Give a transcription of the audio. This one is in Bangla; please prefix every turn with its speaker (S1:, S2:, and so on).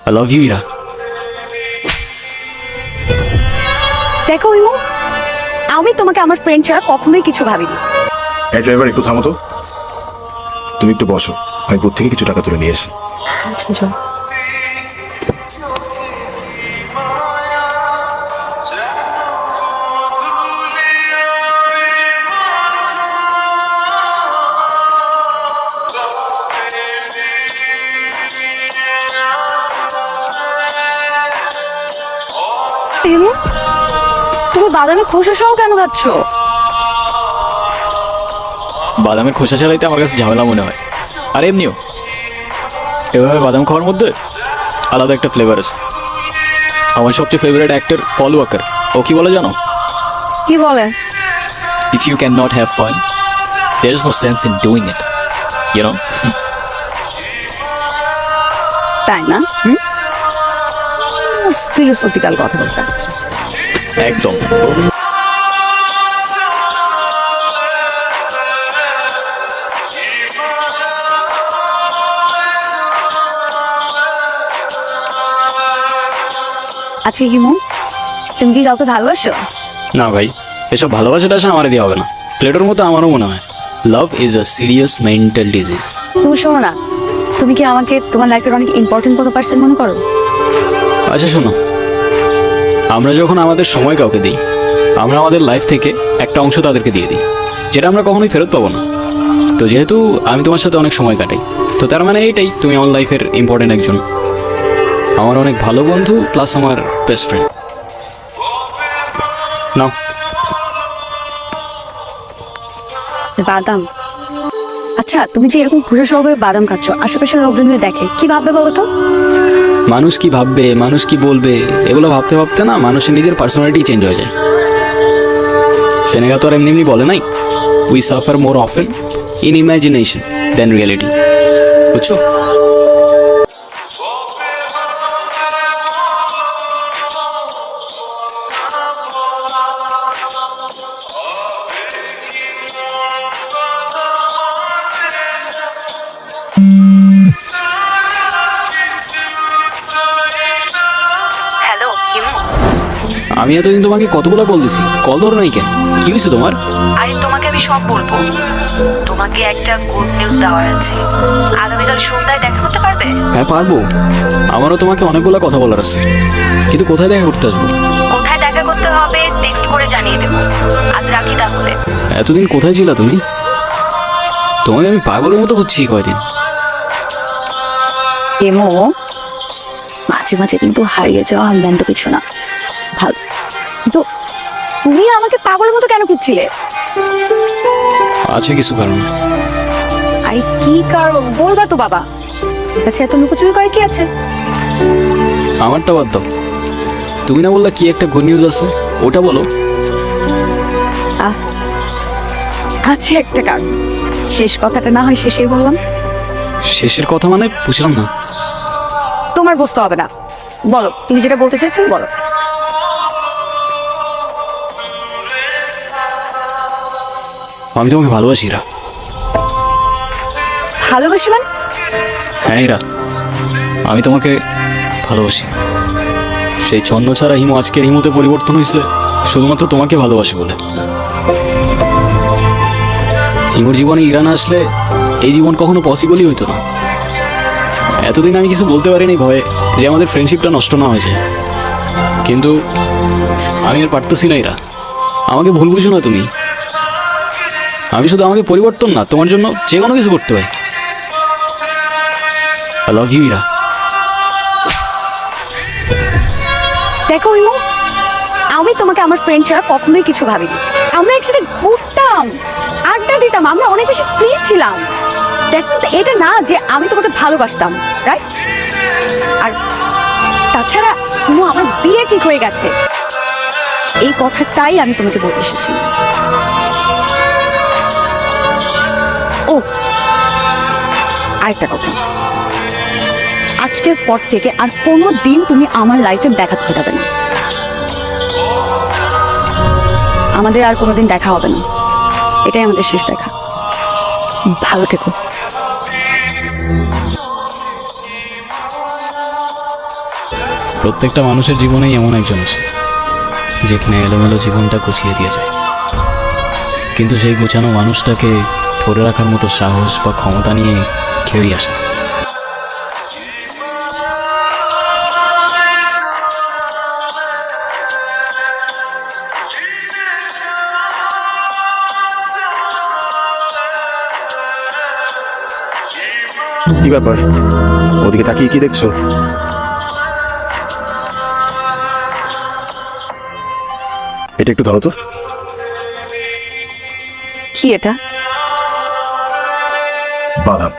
S1: I love you, Ira.
S2: দেখো ইমু, আমি তোমাকে আমার ফ্রেন্ড ছাড়া কখনোই কিছু ভাবিনি।
S3: এই ড্রাইভার একটু থামো তো, তুমি একটু বসো, আমি বোর্ড থেকে কিছু টাকা তুলে নিয়ে এসি।
S2: আচ্ছা ইমু, তুমি বাদামের খোসা সহ কেন খাচ্ছ?
S1: বাদামের খোসা ছাড়াইতে আমার কাছে ঝামেলা মনে হয়। আর এমনিও এভাবে বাদাম খাওয়ার মধ্যে আলাদা একটা ফ্লেভার আছে। আমার সবচেয়ে ফেভারিট অ্যাক্টর পল ওয়াকার, ও কি বলে জানো?
S2: কি বলে?
S1: If you cannot have fun, there is no sense in doing it. You know?
S2: তাই না? ফিলোসফিক্যাল কথা বলতে চাচ্ছি।
S1: একদম।
S2: আচ্ছা হিমু, তুমি কি কাউকে ভালোবাসো?
S1: না ভাই, এসব ভালোবাসাটা আসে আমার দিয়ে হবে না। প্লেটোর মতো আমারও মনে হয় love is a serious mental disease.
S2: তুমি শোনো না, তুমি কি আমাকে তোমার লাইফের অনেক ইম্পর্টেন্ট কোনো পার্সন মনে করো?
S1: আচ্ছা শোনো, আমরা যখন আমাদের সময় কাউকে দিই, আমরা আমাদের লাইফ থেকে একটা অংশ তাদেরকে দিয়ে দিই, যেটা আমরা কখনোই ফেরত পাবো না। তো যেহেতু আমি তোমার সাথে অনেক সময় কাটাই, তো তার মানে এইটাই তুমি আমার লাইফের ইম্পর্টেন্ট একজন, আমার অনেক ভালো বন্ধু প্লাস আমার বেস্ট ফ্রেন্ড। নাও।
S2: বাদাম? আচ্ছা, তুমি যে এরকম খুশি সহকারে বাদাম খাচ্ছ, আশেপাশের লোকজন যদি দেখে কি ভাববে বলো তো?
S1: মানুষ কি ভাববে, মানুষ কি বলবে, এগুলো ভাবতে ভাবতে না মানুষের নিজের পার্সোনালিটি চেঞ্জ হয়ে যায়। সেনেগা তো আর এমনি এমনি বলে নাই, we suffer more often in imagination than reality. বুঝছো?
S2: হ্যালো হিমু।
S1: আমি এতদিন তোমাকে কতগুলো কল দিছি, কল ধরো নাই কেন? কি হয়েছে তোমার?
S2: আরে তোমাকে আমি সব বলবো। তোমাকে একটা গুড নিউজ দেওয়ার আছে। আগামীকাল সন্ধ্যায় দেখা করতে পারবে?
S1: হ্যাঁ পারবো, আমারও তোমাকে অনেকগুলো কথা বলার আছে, কিন্তু কোথায় দেখা করতে আসবো?
S2: কোথায় দেখা করতে হবে টেক্সট করে জানিয়ে দেবো। আজ রাখি তাহলে।
S1: এতদিন কোথায় ছিলা তুমি? তোমাকে আমি পাগলের মতো হচ্ছি কয়দিন।
S2: হিমু, মাঝে মাঝে কিন্তু হারিয়ে যাওয়া আনন্দ কিছু না, ভালো। কিন্তু তুমি আমাকে পাগলের মতো কেন খুঁজছিলে?
S1: আছে কিছু কারণ।
S2: আরে কি কারণ বলবা তো বাবা। আচ্ছা, এত লুকোচুরি করে কি আছে?
S1: আমারটা বাদ দাও, তুমি না বললা কি একটা গুড নিউজ আছে, ওটা বলো।
S2: আছে একটা কারণ, শেষ কথাটা না হয় শেষেই বললাম।
S1: শেষের কথা মানে বুঝলাম না।
S2: তোমার বুঝতে হবে না, বলো তুমি যেটা বলতে চাইছো বলো।
S1: আমি তোমাকে ভালোবাসি ইরা।
S2: ভালোবাসি মানে?
S1: হ্যাঁ ইরা, আমি তোমাকে ভালোবাসি। সেই ছন্ন ছাড়া হিমু আজকের হিমুতে পরিবর্তন হয়েছে শুধুমাত্র তোমাকে ভালোবাসি বলে। হিমুর জীবনে ইরা না আসলে এই জীবন কখনো পসিবলই হইতো না। এতদিন আমি কিছু বলতে পারিনি ভয়ে যে আমাদের ফ্রেন্ডশিপটা নষ্ট না হয়ে যায়, কিন্তু আমি আর পারতেছি না ইরা। আমাকে ভুল বুঝো না তুমি, আমি শুধু আমাকে পরিবর্তন না, তোমার জন্য যে কোনো কিছু করতে পারি। I love you, Ira.
S2: দেখো ইমু, আমি তোমাকে আমার ফ্রেন্ড ছাড়া কখনোই কিছু ভাবিনি। আমরা একসাথে ঘুরতাম, আড্ডা দিতাম, আমরা অনেক বেশি ফ্রি ছিলাম। দেখো এটা না যে আমি তোমাকে ভালোবাসতাম, রাইট? আর তাছাড়া ইমু, আমার বিয়ে ঠিক হয়ে গেছে, এই কথাটাই আমি তোমাকে বলতে এসেছি। ও আরেকটা কথা, আজকের পর থেকে আর কোনো দিন তুমি আমার লাইফে ব্যাঘাত ঘটাবে না। আমাদের আর কোনোদিন দেখা হবে না, এটাই আমাদের শেষ দেখা। ভালো থেকো।
S1: প্রত্যেকটা মানুষের জীবনেই এমন একজন আছে যেখানে এলোমেলো জীবনটা গুছিয়ে দিয়ে যায়, কিন্তু সেই গোছানো মানুষটাকে ধরে রাখার মতো সাহস বা ক্ষমতা নিয়ে কেউই আসে না।
S3: কি ব্যাপার, ওদিকে তাকিয়ে কি দেখছো? এটা একটু ধরো তো।
S2: কি এটা?
S3: বাদাম।